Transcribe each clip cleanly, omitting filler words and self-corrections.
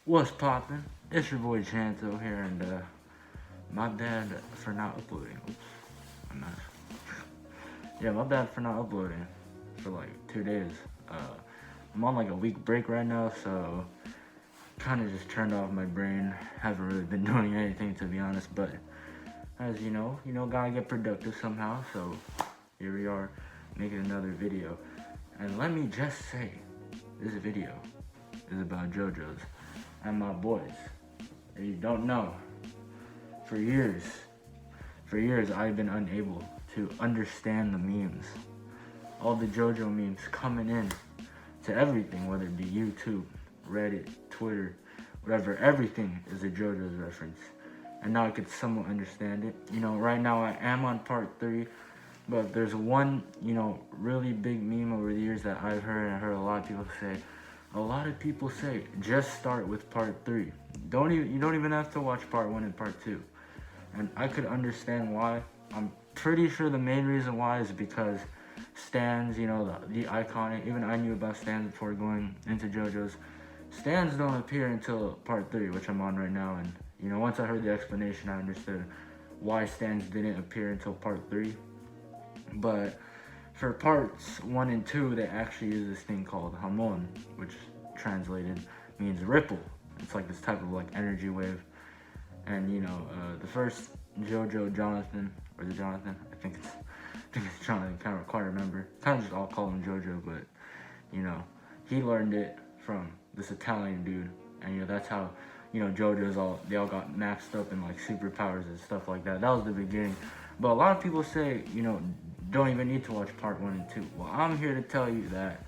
What's poppin'? It's your boy Chanto here, and my bad for not uploading. Oops, I'm not. Yeah, my bad for not uploading for like 2 days. Uh, I'm on like a week break right now, so kind of just turned off my brain. Haven't really been doing anything to be honest, but as gotta get productive somehow. So here we are, making another video. And let me just say, this video is about JoJo's and my boys. If you don't know, for years, I've been unable to understand the memes. All the JoJo memes coming in to everything, whether it be YouTube, Reddit, Twitter, whatever, everything is a JoJo's reference. And now I could somewhat understand it. Right now I am on part 3, but there's one, really big meme over the years that I've heard, and I heard a lot of people say. A lot of people say, just start with part 3. You don't even have to watch part 1 and part 2. And I could understand why. I'm pretty sure the main reason why is because stands, the iconic, even I knew about stands before going into JoJo's. Stands don't appear until part 3, which I'm on right now, and once I heard the explanation, I understood why stands didn't appear until part 3. But for parts 1 and 2, they actually use this thing called hamon, which translated means ripple. It's like this type of like energy wave. And the first JoJo Jonathan, or the Jonathan, I think it's Jonathan, can't quite remember. Kind of just all call him JoJo, but he learned it from this Italian dude, and that's how JoJo's they all got maxed up in like superpowers and stuff like that. That was the beginning. But a lot of people say don't even need to watch part 1 and 2. Well, I'm here to tell you that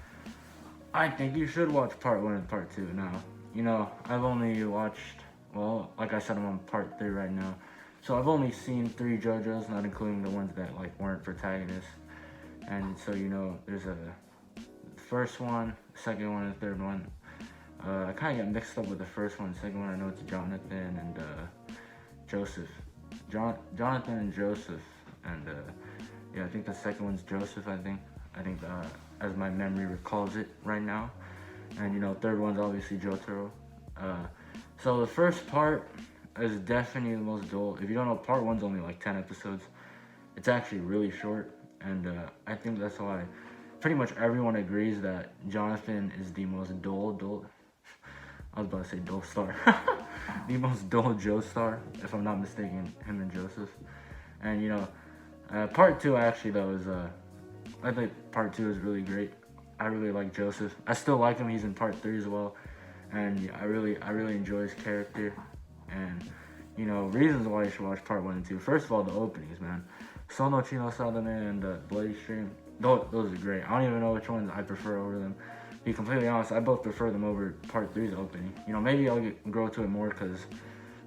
I think you should watch part 1 and part 2 now. I've only watched, well, like I said, I'm on part 3 right now. So I've only seen 3 JoJo's, not including the ones that like weren't protagonists. And so, there's a first one, second one, and third one. I kind of get mixed up with the first one. Second one, I know it's Jonathan and Joseph. Jonathan and Joseph. And yeah, I think the second one's Joseph, I think as my memory recalls it right now. And third one's obviously Jotaro. So the first part is definitely the most dull. If you don't know, part 1's only like 10 episodes. It's actually really short, and I think that's why pretty much everyone agrees that Jonathan is the most dull. I was about to say dull star. The most dull Joestar, if I'm not mistaken, him and Joseph. And part 2 actually though is I think part 2 is really great. I really like Joseph. I still like him. He's in part 3 as well, and yeah, I really enjoy his character. And reasons why you should watch part 1 and 2. First of all, the openings, man. Sono Chino Sadame and Bloody Stream. Those are great. I don't even know which ones I prefer over them. To be completely honest, I both prefer them over part 3's opening. Maybe I'll grow to it more because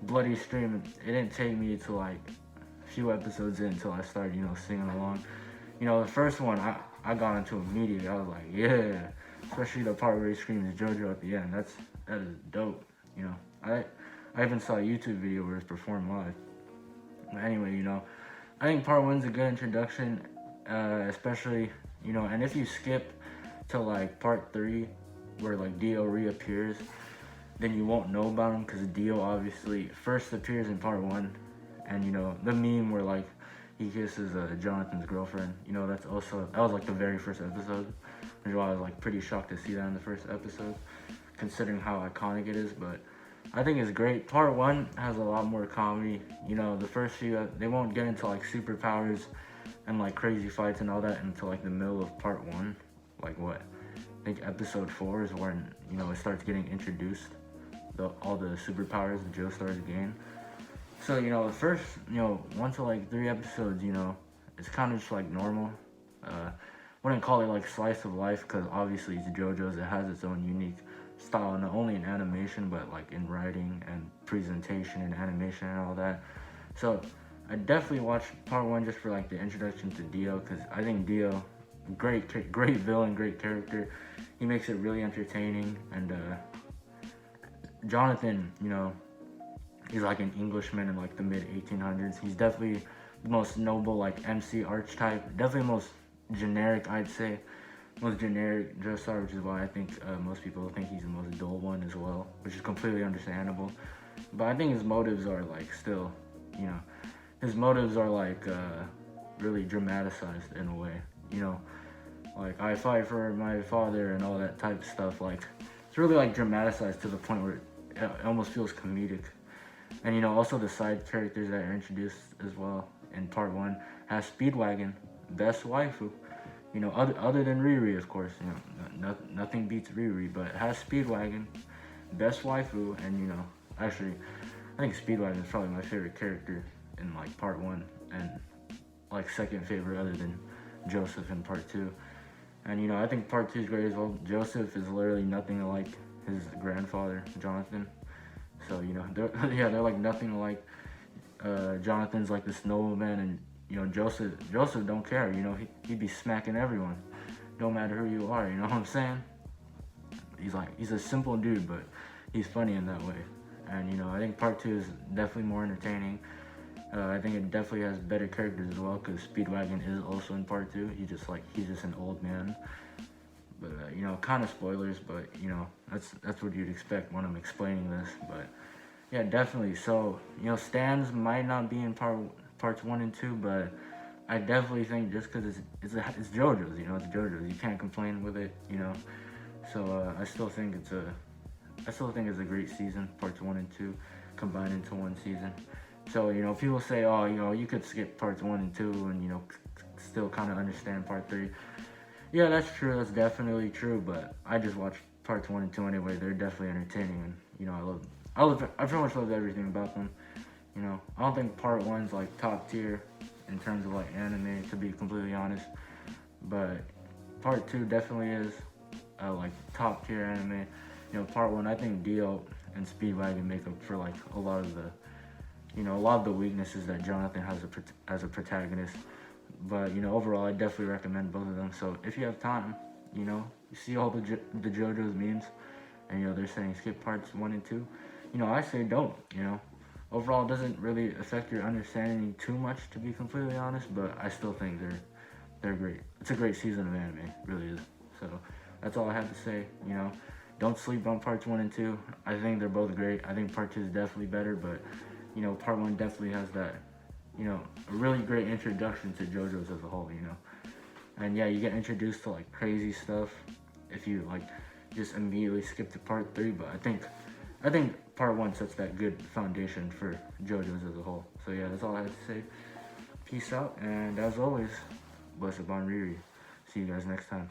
Bloody Stream, it didn't take me to like a few episodes in until I started, singing along. The first one, I got into immediately. I was like, yeah. Especially the part where he screams JoJo at the end. That is dope. I even saw a YouTube video where it's performed live. But anyway, I think part 1's a good introduction, especially, and if you skip to like part 3, where like Dio reappears, then you won't know about him, because Dio obviously first appears in part 1, and the meme where like he kisses Jonathan's girlfriend, that was like the very first episode, which is why I was like pretty shocked to see that in the first episode, considering how iconic it is. But I think it's great. Part 1 has a lot more comedy. The first few, they won't get into like superpowers and like crazy fights and all that until like the middle of part 1. Like what? I think episode 4 is when, it starts getting introduced, all the superpowers the Joestars gain. So, the first, 1 to like 3 episodes, it's kind of just like normal. Wouldn't call it like slice of life, because obviously it's JoJo's. It has its own unique style, not only in animation, but like in writing and presentation and animation and all that. So I definitely watched part 1 just for like the introduction to Dio, because I think Dio, great villain, great character. He makes it really entertaining. And Jonathan, he's like an Englishman in like the mid 1800s. He's definitely the most noble like MC archetype, definitely most generic, I'd say. most generic Joestar, which is why I think most people think he's the most dull one as well, which is completely understandable. But I think his motives are like still, you know, his motives are like really dramatized in a way. You know, like I fight for my father and all that type of stuff. Like it's really like dramatized to the point where it almost feels comedic. And you know, also the side characters that are introduced as well in part one has Speedwagon, best waifu. You know, other than Rieri, of course. You know, nothing beats Rieri, but it has Speedwagon, best waifu, and you know, actually, I think Speedwagon is probably my favorite character in like part one, and like second favorite other than Joseph in part two. And you know, I think part two is great as well. Joseph is literally nothing like his grandfather, Jonathan. So you know, they're like nothing like Jonathan's like this nobleman, and you know Joseph don't care. You know, he'd be smacking everyone, no matter who you are. You know what I'm saying? He's a simple dude, but he's funny in that way. And you know, I think part two is definitely more entertaining. I think it definitely has better characters as well, because Speedwagon is also in part two. He's just an old man. But you know, kind of spoilers, but you know, that's what you'd expect when I'm explaining this. But yeah, definitely. So you know, stands might not be in parts one and two, but I definitely think just because it's JoJo's, you know, it's JoJo's. You can't complain with it, you know. So I still think it's a great season. Parts one and two combined into one season. So you know, people say, oh, you know, you could skip parts one and two, and you know, still kind of understand part three. Yeah, that's true. That's definitely true. But I just watched parts one and two anyway. They're definitely entertaining, and you know, I pretty much love everything about them. You know, I don't think part one's like top tier in terms of like anime, to be completely honest. But part two definitely is like top tier anime. You know, part one, I think Dio and Speedwagon make up for like a lot of the weaknesses that Jonathan has as a protagonist. But you know, overall, I definitely recommend both of them. So if you have time, you know, you see all the JoJo's memes, and you know they're saying skip parts one and two. You know, I say don't. You know, overall, it doesn't really affect your understanding too much, to be completely honest. But I still think they're great. It's a great season of anime, it really is. So that's all I have to say. You know, don't sleep on parts one and two. I think they're both great. I think part two is definitely better, but you know, part one definitely has that, you know, a really great introduction to JoJo's as a whole, you know. And yeah, you get introduced to like crazy stuff if you like just immediately skip to part three, but I think part one sets that good foundation for JoJo's as a whole. So yeah, that's all I have to say. Peace out, and as always, bless upon Rieri. See you guys next time.